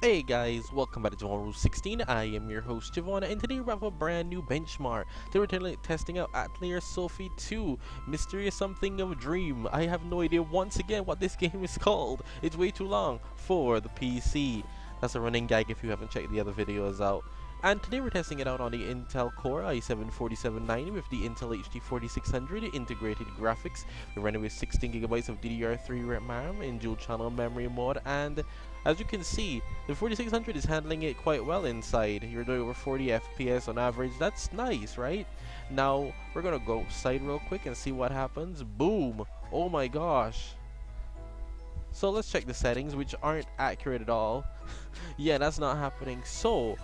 Hey guys, welcome back to Rule 16. I am your host Javon, and today we have a brand new benchmark. Today we're testing out Atelier Sophie 2, Mysterious Something of Dream. I have no idea once again what this game is called. It's way too long for the PC. That's a running gag if you haven't checked the other videos out. And today we're testing it out on the Intel Core i7-4790 with the Intel HD 4600 integrated graphics. We're running with 16GB of DDR3 RAM in dual channel memory mode, and as you can see, the 4600 is handling it quite well inside. You're doing over 40 FPS on average. That's nice, right? Now, we're gonna go outside real quick and see what happens. Boom! Oh my gosh. So let's check the settings, which aren't accurate at all. Yeah, that's not happening. So,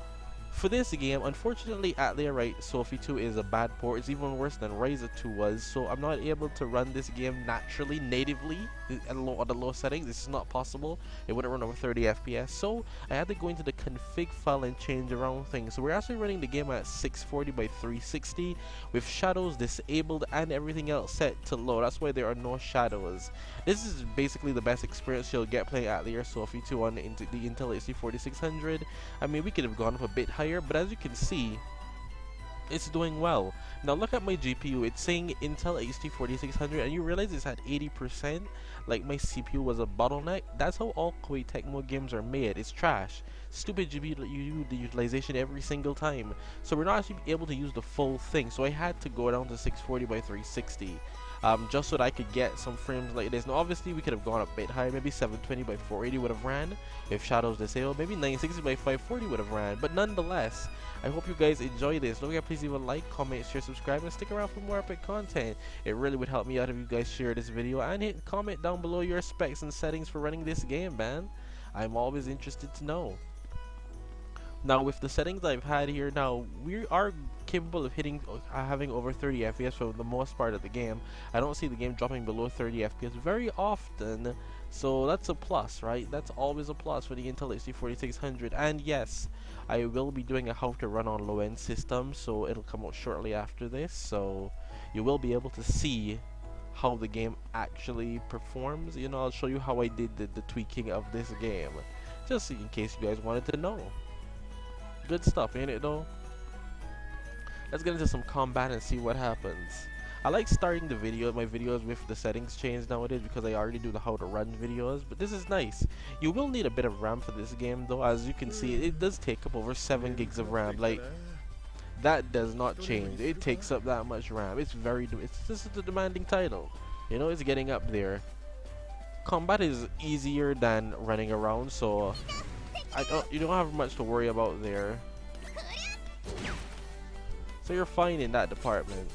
for this game, unfortunately, Atelier Sophie 2 is a bad port. It's even worse than Ryza 2 was, so I'm not able to run this game naturally, natively, at the low settings. This is not possible. It wouldn't run over 30 FPS, so I had to go into the config file and change around things. So we're actually running the game at 640 by 360 with shadows disabled and everything else set to low. That's why there are no shadows. This is basically the best experience you'll get playing Atelier Sophie 2 on the Intel HD 4600. I mean, we could have gone up a bit higher, but as you can see, it's doing well. Now look at my GPU. It's saying Intel HD 4600, and you realize it's at 80%. Like my CPU was a bottleneck. That's how all Koei Tecmo games are made. It's trash. Stupid GPU utilization every single time. So we're not actually able to use the full thing. So I had to go down to 640 by 360. Just so that I could get some frames like this. Now obviously we could have gone a bit higher, maybe 720 by 480 would have ran if shadows disabled, maybe 960 by 540 would have ran, but nonetheless, I hope you guys enjoy this. Don't forget, please leave a like, comment, share, subscribe, and stick around for more epic content. It really would help me out if you guys share this video, and hit comment down below your specs and settings for running this game, man. I'm always interested to know. Now with the settings I've had here, now we are capable of having over 30 FPS for the most part of the game. I don't see the game dropping below 30 FPS very often, so that's a plus, right? That's always a plus for the Intel HD 4600. And yes, I will be doing a how to run on low-end systems, so it'll come out shortly after this, so you will be able to see how the game actually performs. You know, I'll show you how I did the tweaking of this game, just in case you guys wanted to know. Good stuff, ain't it though? Let's get into some combat and see what happens. I like starting my videos with the settings changed nowadays because I already do the how to run videos, but this is nice. You will need a bit of RAM for this game though. As you can see, it does take up over 7 gigs of RAM. Like, that does not change. It takes up that much RAM. It's this is a demanding title. You know, it's getting up there. Combat is easier than running around, so you don't have much to worry about there. So you're fine in that department.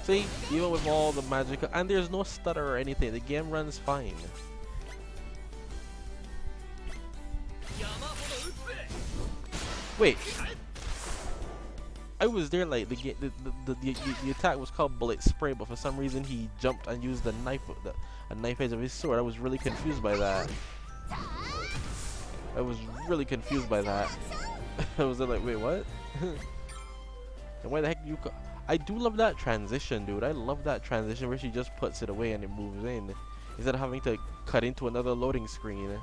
See, even with all the magic, and there's no stutter or anything, the game runs fine. Wait, I was there, like the attack was called bullet spray, but for some reason he jumped and used a knife edge of his sword. I was really confused by that. I was really confused by that. I was like, wait, what? And why the heck I do love that transition, dude. I love that transition where she just puts it away and it moves in, instead of having to cut into another loading screen.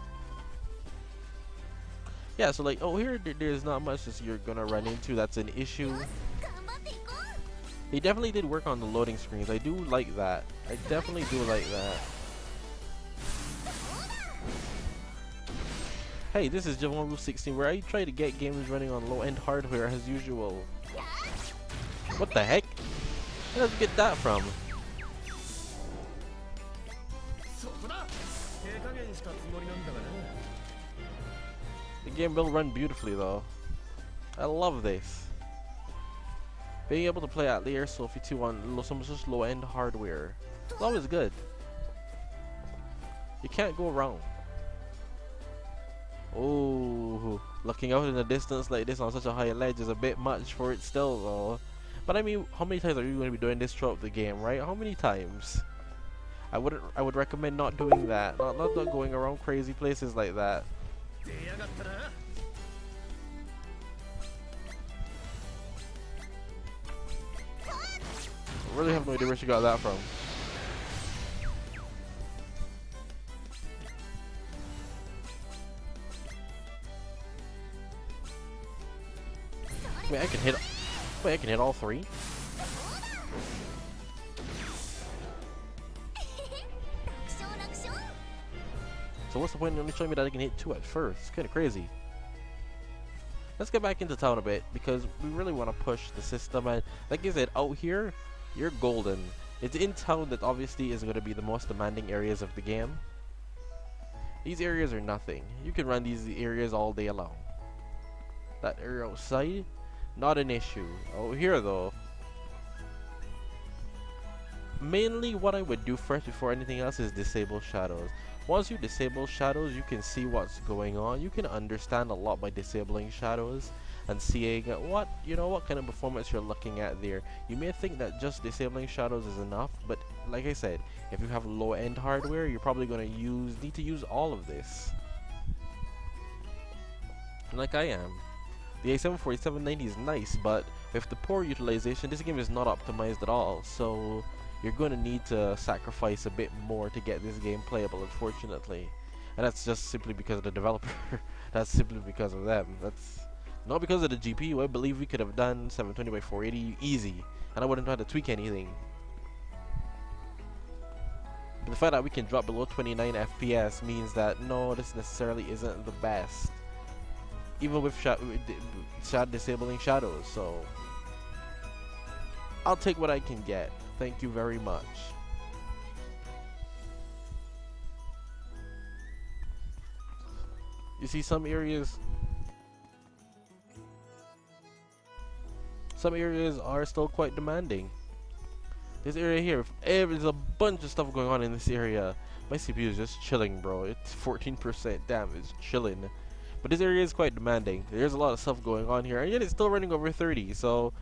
Yeah, so like, oh, here there's not much that you're gonna run into that's an issue. They definitely did work on the loading screens. I do like that. I definitely do like that. Hey, this is Javon Rule 16, where I try to get games running on low-end hardware as usual. What the heck? Where did I get that from? The game will run beautifully though. I love this. Being able to play Atelier Sophie 2 on some such low-end hardware. It's always good. You can't go wrong. Oh, looking out in the distance like this on such a high ledge is a bit much for it still though. But I mean, how many times are you going to be doing this throughout the game, right? How many times? I would recommend not doing that. Not going around crazy places like that. I really have no idea where she got that from. Wait, I can hit. Wait, I can hit all three. So what's the point in only showing me that I can hit 2 at first? It's kind of crazy. Let's get back into town a bit because we really want to push the system. And like I said, out here, you're golden. It's in town that obviously is going to be the most demanding areas of the game. These areas are nothing. You can run these areas all day long. That area outside, not an issue. Out here though, mainly what I would do first before anything else is disable shadows. Once you disable shadows, you can see what's going on. You can understand a lot by disabling shadows and seeing what kind of performance you're looking at there. You may think that just disabling shadows is enough, but like I said, if you have low-end hardware, you're probably going to need to use all of this. Like I am. The A74790 is nice, but with the poor utilization, this game is not optimized at all. So you're going to need to sacrifice a bit more to get this game playable, unfortunately. And that's just simply because of the developer. That's simply because of them. That's not because of the GPU. I believe we could have done 720 by 480 easy, and I wouldn't have had to tweak anything. But the fact that we can drop below 29 FPS means that no, this necessarily isn't the best. Even with disabling shadows, so I'll take what I can get. Thank you very much. You see, some areas are still quite demanding. This area here, there's a bunch of stuff going on in this area. My CPU is just chilling, bro. It's 14%. Damn, it's chilling. But this area is quite demanding. There's a lot of stuff going on here, and yet it's still running over 30, so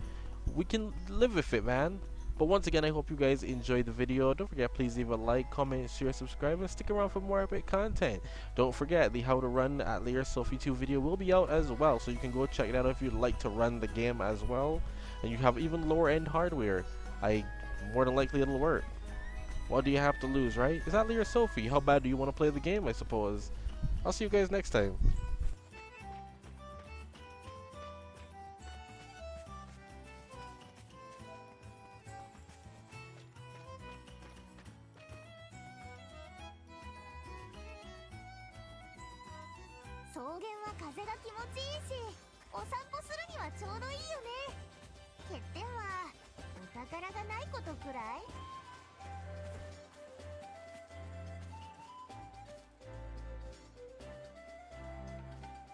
we can live with it, man. But once again, I hope you guys enjoyed the video. Don't forget, please leave a like, comment, share, subscribe, and stick around for more epic content. Don't forget, the How to Run Atelier Sophie 2 video will be out as well, so you can go check it out if you'd like to run the game as well. And you have even lower end hardware. More than likely it'll work. What do you have to lose, right? It's Atelier Sophie. How bad do you want to play the game, I suppose? I'll see you guys next time.